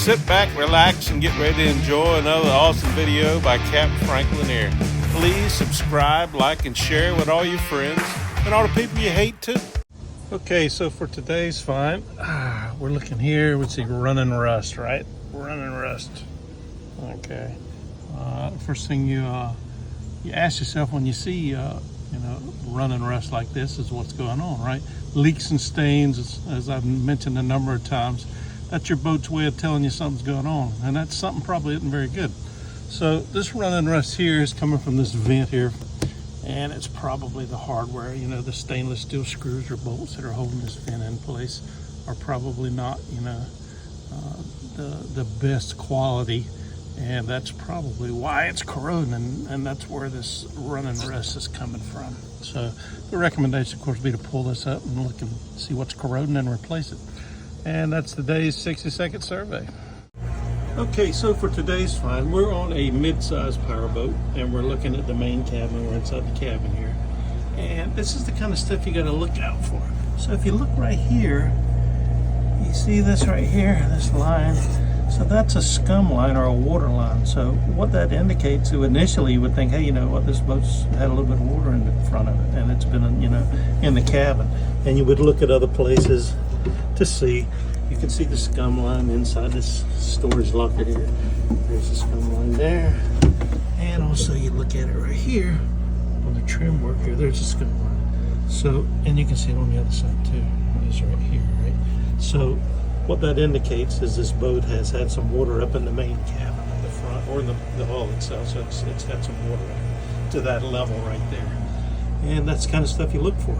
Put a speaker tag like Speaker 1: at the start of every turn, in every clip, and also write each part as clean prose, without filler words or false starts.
Speaker 1: sit back, relax, and get ready to enjoy another awesome video by Capt Frank Lanier. Please subscribe, like, and share with all your friends and all the people you hate too. Okay, so for today's find, we're looking here. We see running rust, right? Running rust. Okay. First thing you ask yourself when you see running rust like this is what's going on, right? Leaks and stains, as I've mentioned a number of times, that's your boat's way of telling you something's going on, and that's something probably isn't very good. So this running rust here is coming from this vent here, and it's probably the hardware. The stainless steel screws or bolts that are holding this vent in place are probably not the best quality, and that's probably why it's corroding, and that's where this running rust is coming from. So the recommendation, of course, would be to pull this up and look and see what's corroding and replace it. And that's today's 60-second survey. Okay, so for today's find, we're on a mid-sized powerboat, and we're looking at the main cabin. We're inside the cabin here, and this is the kind of stuff you got to look out for. So if you look right here, you see this right here, this line. So that's a scum line or a water line. So what that indicates, so initially you would think, hey, you know what, this boat's had a little bit of water in the front of it, and it's been, in the cabin. And you would look at other places to see. You can see the scum line inside this storage locker here. There's the scum line there. And also you look at it right here on the trim work here, there's the scum line. So, and you can see it on the other side too. It's right here, right? So what that indicates is this boat has had some water up in the main cabin in the front, or in the hull itself. So it's got some water up to that level right there. And that's the kind of stuff you look for.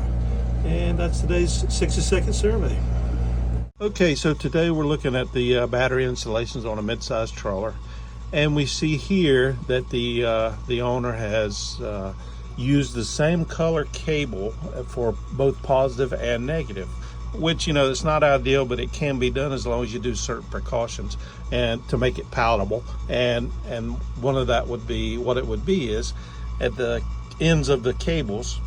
Speaker 1: And that's today's 60-second survey. Okay, so today we're looking at the battery installations on a mid-sized trawler, and we see here that the owner has used the same color cable for both positive and negative, which it's not ideal, but it can be done as long as you do certain precautions and to make it palatable. And one of that would be, what it would be is at the ends of the cables,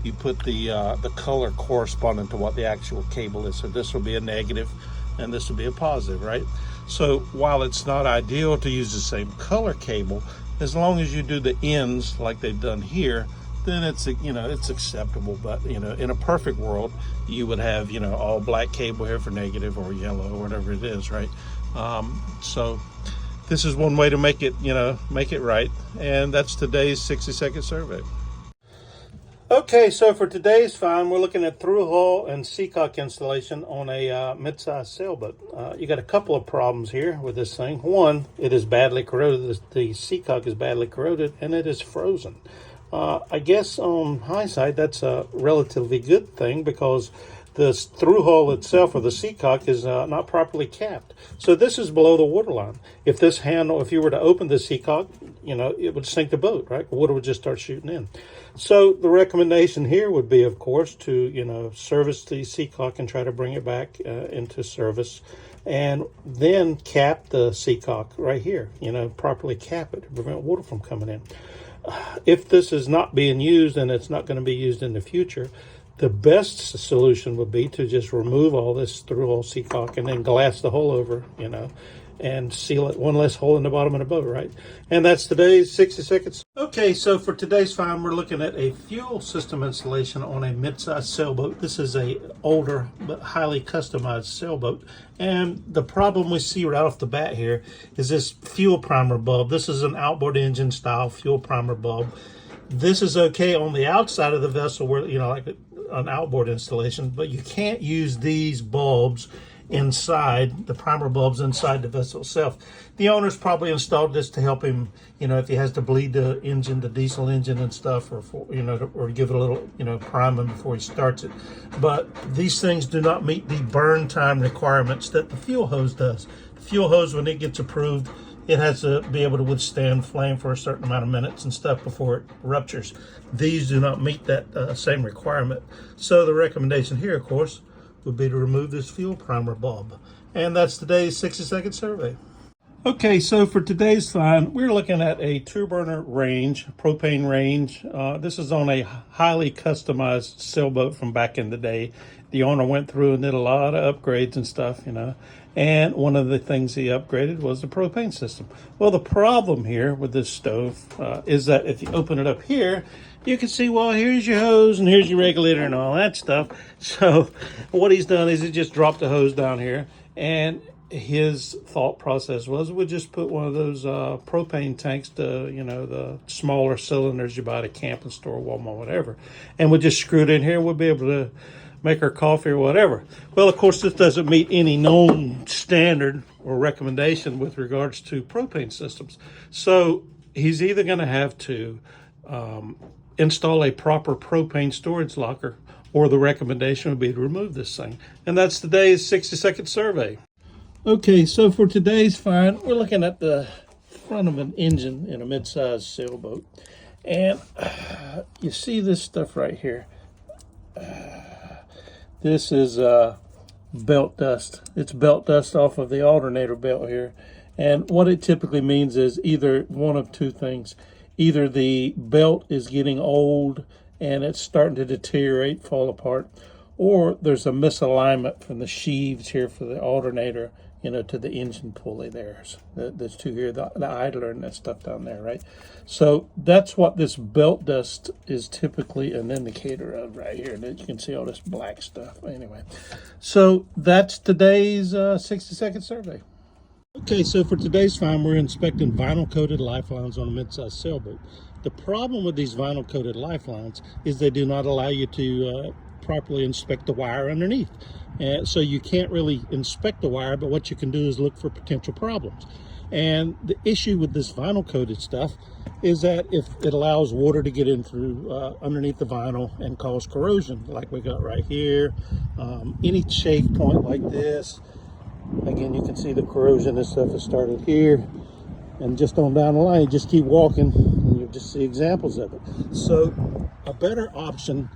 Speaker 1: you put the color corresponding to what the actual cable is. So this will be a negative and this will be a positive, right? So while it's not ideal to use the same color cable, as long as you do the ends like they've done here, then it's acceptable. But in a perfect world, you would have all black cable here for negative, or yellow, or whatever it is, right? So this is one way to make it right, and that's today's 60-second survey. Okay, so for today's find, we're looking at through hull and Seacock installation on a mid-sized sailboat. You got a couple of problems here with this thing. One, it is badly corroded. The Seacock is badly corroded, and it is frozen. I guess on hindsight, that's a relatively good thing, because the through hull itself, or the Seacock, is not properly capped. So this is below the waterline. If you were to open the Seacock, it would sink the boat, right? The water would just start shooting in. So the recommendation here would be, of course, to, service the Seacock and try to bring it back into service. And then cap the Seacock right here, properly cap it to prevent water from coming in. If this is not being used, and it's not going to be used in the future, the best solution would be to just remove all this through-hull Seacock and then glass the hull over, and seal it. One less hole in the bottom of the boat, right? And that's today's 60 seconds. Okay, so for today's find, we're looking at a fuel system installation on a mid-sized sailboat. This is a older but highly customized sailboat. And the problem we see right off the bat here is this fuel primer bulb. This is an outboard engine style fuel primer bulb. This is okay on the outside of the vessel, where like an outboard installation, but you can't use these bulbs inside, the primer bulbs inside the vessel itself. The owner's probably installed this to help him, if he has to bleed the engine, the diesel engine and stuff, or or give it a little, priming before he starts it. But these things do not meet the burn time requirements that the fuel hose does. The fuel hose, when it gets approved, it has to be able to withstand flame for a certain amount of minutes and stuff before it ruptures. These do not meet that same requirement. So the recommendation here, of course, would be to remove this fuel primer bulb. And that's today's 60-second survey. Okay, so for today's find, we're looking at a two-burner range, propane range. This is on a highly customized sailboat from back in the day. The owner went through and did a lot of upgrades and stuff, you know. And one of the things he upgraded was the propane system. Well, the problem here with this stove is that if you open it up here, you can see, well, here's your hose and here's your regulator and all that stuff. So what he's done is he just dropped the hose down here, and his thought process was we'll just put one of those propane tanks to, you know, the smaller cylinders you buy at a camping store, Walmart, whatever, and we'll just screw it in here. We'll be able to make our coffee or whatever. Well, of course, this doesn't meet any known standard or recommendation with regards to propane systems. So he's either going to have to install a proper propane storage locker, or the recommendation would be to remove this thing. And that's today's 60-second survey. Okay, so for today's find, we're looking at the front of an engine in a mid-sized sailboat. And you see this stuff right here. This is belt dust. It's belt dust off of the alternator belt here. And what it typically means is either one of two things. Either the belt is getting old and it's starting to deteriorate, fall apart, or there's a misalignment from the sheaves here for the alternator, you know, to the engine pulley there. There's two here, the idler and that stuff down there, right? So that's what this belt dust is typically an indicator of right here. And you can see all this black stuff. Anyway, so that's today's 60-second survey. Okay, so for today's find, we're inspecting vinyl-coated lifelines on a mid-sized sailboat. The problem with these vinyl-coated lifelines is they do not allow you to properly inspect the wire underneath. So you can't really inspect the wire, but what you can do is look for potential problems. And the issue with this vinyl coated stuff is that if it allows water to get in through underneath the vinyl and cause corrosion, like we got right here, any chafe point like this, again, you can see the corrosion and stuff has started here, and just on down the line, you just keep walking and you'll just see examples of it. So a better option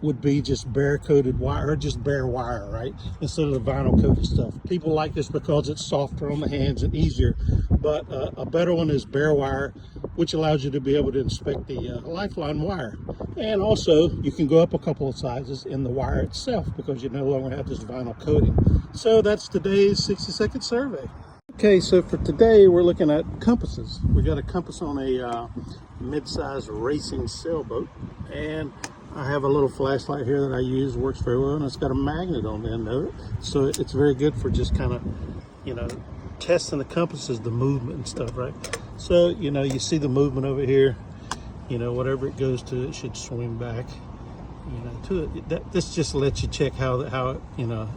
Speaker 1: would be just bare coated wire, or just bare wire, right, instead of the vinyl coated stuff. People like this because it's softer on the hands and easier, but a better one is bare wire, which allows you to be able to inspect the lifeline wire. And also you can go up a couple of sizes in the wire itself because you no longer have this vinyl coating. So that's today's 60-second survey. Okay, so for today we're looking at compasses. We got a compass on a mid-sized racing sailboat, and I have a little flashlight here that I use, works very well, and it's got a magnet on the end of it. So it's very good for just kind of, you know, testing the compasses, the movement and stuff, right? So, you know, you see the movement over here, you know, whatever it goes to, it should swing back, you know, to it. This just lets you check how you know,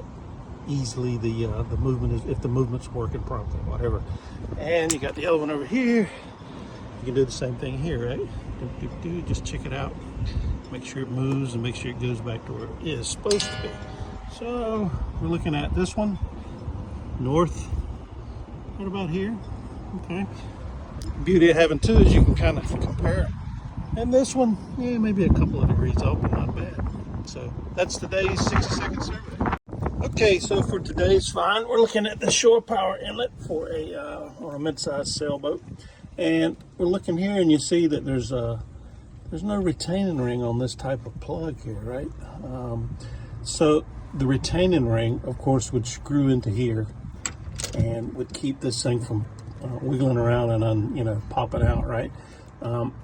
Speaker 1: easily the movement is, if the movement's working properly, whatever. And you got the other one over here. You can do the same thing here, right? Just check it out. Make sure it moves and make sure it goes back to where it is supposed to be. So we're looking at this one, north, right about here. Okay. Beauty of having two is you can kind of compare it. And this one, yeah, maybe a couple of degrees off, but not bad. So that's today's 60-second survey. Okay, so for today's find, we're looking at the shore power inlet for on a mid-sized sailboat. And we're looking here, and you see that there's no retaining ring on this type of plug here, right? So the retaining ring, of course, would screw into here and would keep this thing from wiggling around and you know, popping out, right?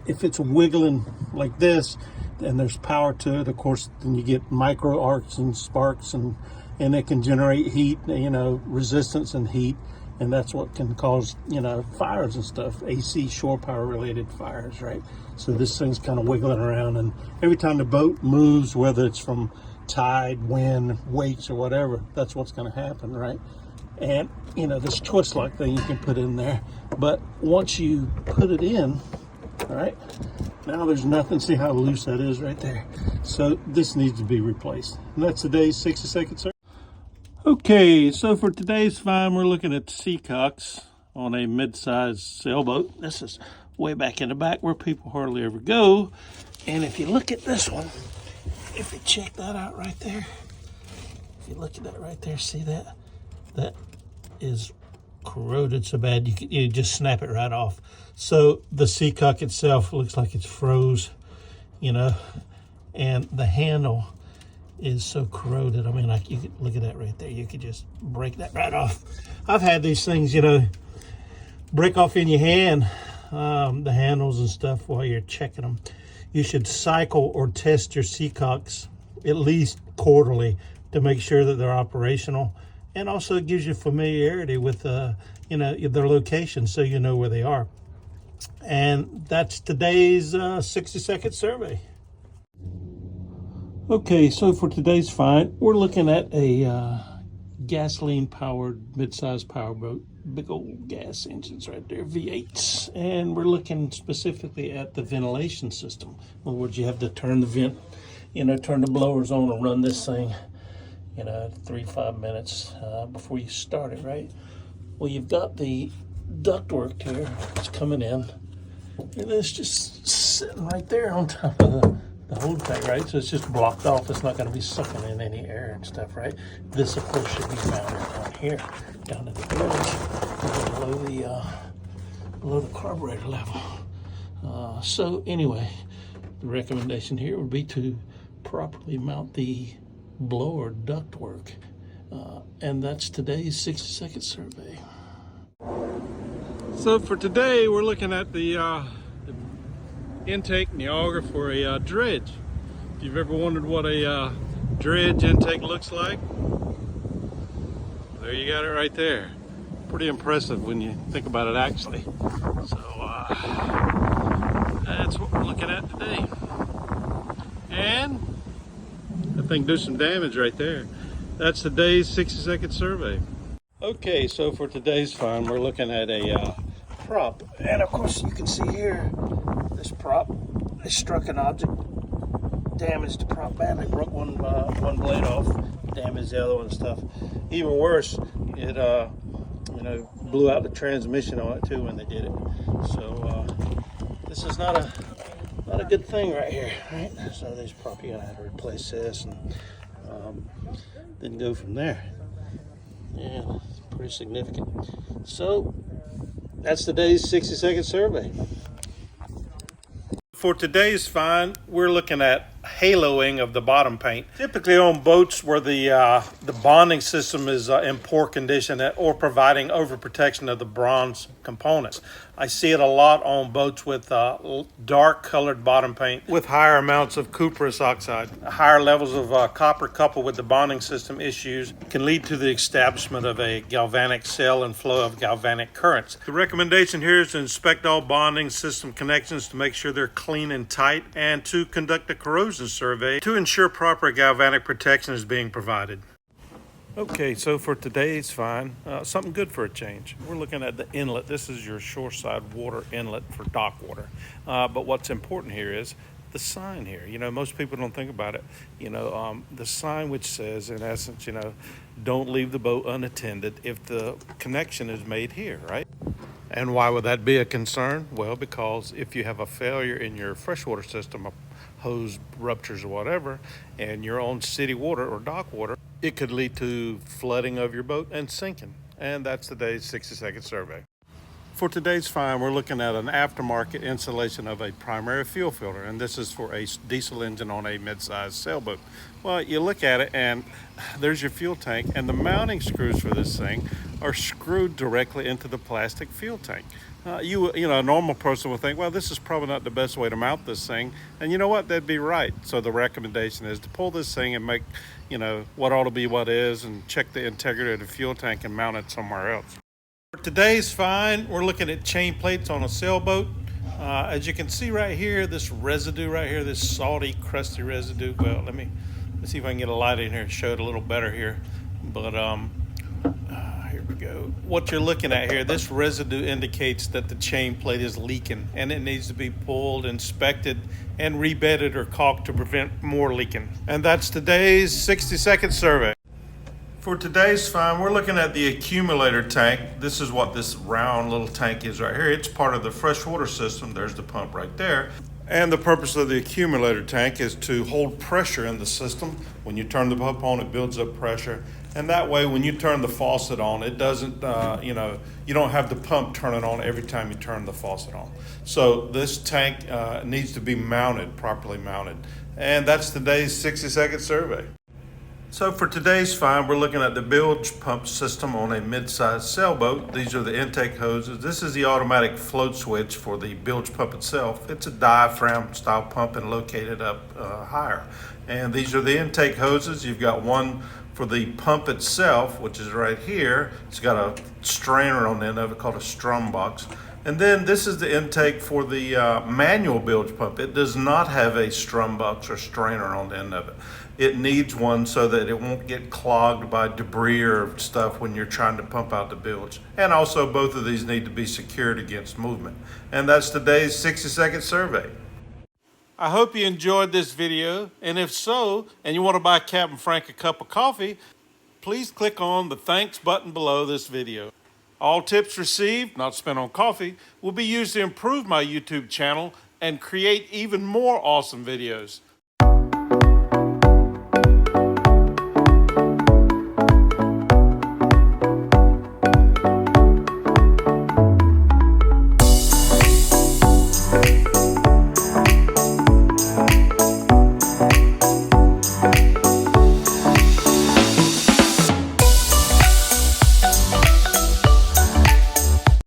Speaker 1: If it's wiggling like this and there's power to it, of course, then you get micro arcs and sparks, and it can generate heat, you know, resistance and heat. And that's what can cause, you know, fires and stuff, AC shore power related fires, right? So this thing's kind of wiggling around, and every time the boat moves, whether it's from tide, wind, weights, or whatever, that's what's going to happen, right? And, you know, this twist lock thing you can put in there, but once you put it in, all right, now there's nothing. See how loose that is right there? So this needs to be replaced. And that's today's 60-second survey. Okay, so for today's find, we're looking at Seacocks on a mid-sized sailboat. This is way back in the back where people hardly ever go. And if you look at this one, if you check that out right there, if you look at that right there, see that? That is corroded so bad you just snap it right off. So the Seacock itself looks like it's froze, you know, and the handle is so corroded. I mean, like, you could look at that right there. You could just break that right off. I've had these things, you know, break off in your hand, the handles and stuff while you're checking them. You should cycle or test your Seacocks at least quarterly to make sure that they're operational. And also it gives you familiarity with, you know, their location, so you know where they are. And that's today's 60-second survey. Okay, so for today's find, we're looking at a gasoline-powered mid-sized powerboat. Big old gas engines right there, V8s. And we're looking specifically at the ventilation system. In other words, you have to turn the vent, you know, turn the blowers on and run this thing, you know, 3 to 5 minutes before you start it, right? Well, you've got the ductwork here. It's coming in. And it's just sitting right there on top of the hold tank, right? So it's just blocked off. It's not going to be sucking in any air and stuff, right? This, of course, should be found down here, down at the bilge, below the carburetor level. So anyway, the recommendation here would be to properly mount the blower ductwork. And that's today's 60-second survey. So for today, we're looking at the intake and the auger for a dredge. If you've ever wondered what a dredge intake looks like, there you got it right there. Pretty impressive when you think about it actually. So that's what we're looking at today. And that thing do some damage right there. That's today's 60-second survey. Okay, so for today's find, we're looking at a prop. And of course you can see here, this prop has struck an object, damaged the prop badly, broke one blade off, damaged the other one and stuff. Even worse, it you know, blew out the transmission on it too when they did it. So this is not a good thing right here, right? So these probably gonna have to replace this and then go from there. Yeah, it's pretty significant. So that's today's 60-second survey. For today's find, we're looking at haloing of the bottom paint. Typically on boats where the bonding system is in poor condition or providing overprotection of the bronze components. I see it a lot on boats with dark colored bottom paint with higher amounts of cuprous oxide. Higher levels of copper coupled with the bonding system issues can lead to the establishment of a galvanic cell and flow of galvanic currents. The recommendation here is to inspect all bonding system connections to make sure they're clean and tight, and to conduct a corrosion survey to ensure proper galvanic protection is being provided. Okay, so for today's find, something good for a change. We're looking at the inlet. This is your shoreside water inlet for dock water. But what's important here is the sign here. You know, most people don't think about it. You know, the sign which says, in essence, you know, don't leave the boat unattended if the connection is made here, right? And why would that be a concern? Well, because if you have a failure in your freshwater system, a hose ruptures or whatever, and you're on city water or dock water, it could lead to flooding of your boat and sinking. And that's today's 60-second survey. For today's find, we're looking at an aftermarket installation of a primary fuel filter, and this is for a diesel engine on a mid-sized sailboat. Well, you look at it and there's your fuel tank, and the mounting screws for this thing are screwed directly into the plastic fuel tank. You know, a normal person would think, well, this is probably not the best way to mount this thing. And you know what? They'd be right. So the recommendation is to pull this thing and make, you know, what ought to be what is, and check the integrity of the fuel tank and mount it somewhere else. For today's find, we're looking at chain plates on a sailboat. As you can see right here, this residue right here, this salty, crusty residue. Well, let's see if I can get a light in here and show it a little better here. But here we go. What you're looking at here, this residue indicates that the chain plate is leaking, and it needs to be pulled, inspected, and rebedded or caulked to prevent more leaking. And that's today's 60-second survey. For today's find, we're looking at the accumulator tank. This is what this round little tank is right here. It's part of the freshwater system. There's the pump right there.
Speaker 2: And the purpose of the accumulator tank is to hold pressure in the system. When you turn the pump on, it builds up pressure. And that way, when you turn the faucet on, it doesn't, you don't have the pump turning on every time you turn the faucet on. So this tank needs to be mounted, properly mounted. And that's today's 60-second survey. So for today's find, we're looking at the Bilge pump system on a mid-sized sailboat. These are the intake hoses. This is the automatic float switch for the Bilge pump itself. It's a diaphragm style pump and located up higher. And these are the intake hoses. You've got one for the pump itself, which is right here. It's got a strainer on the end of it called a strum box. And then this is the intake for the manual Bilge pump. It does not have a strum box or strainer on the end of it. It needs one so that it won't get clogged by debris or stuff when you're trying to pump out the bilge. And also both of these need to be secured against movement. And that's today's 60-second survey. I hope you enjoyed this video, and if so, and you want to buy Capt Frank a cup of coffee, please click on the thanks button below this video. All tips received, not spent on coffee, will be used to improve my YouTube channel and create even more awesome videos.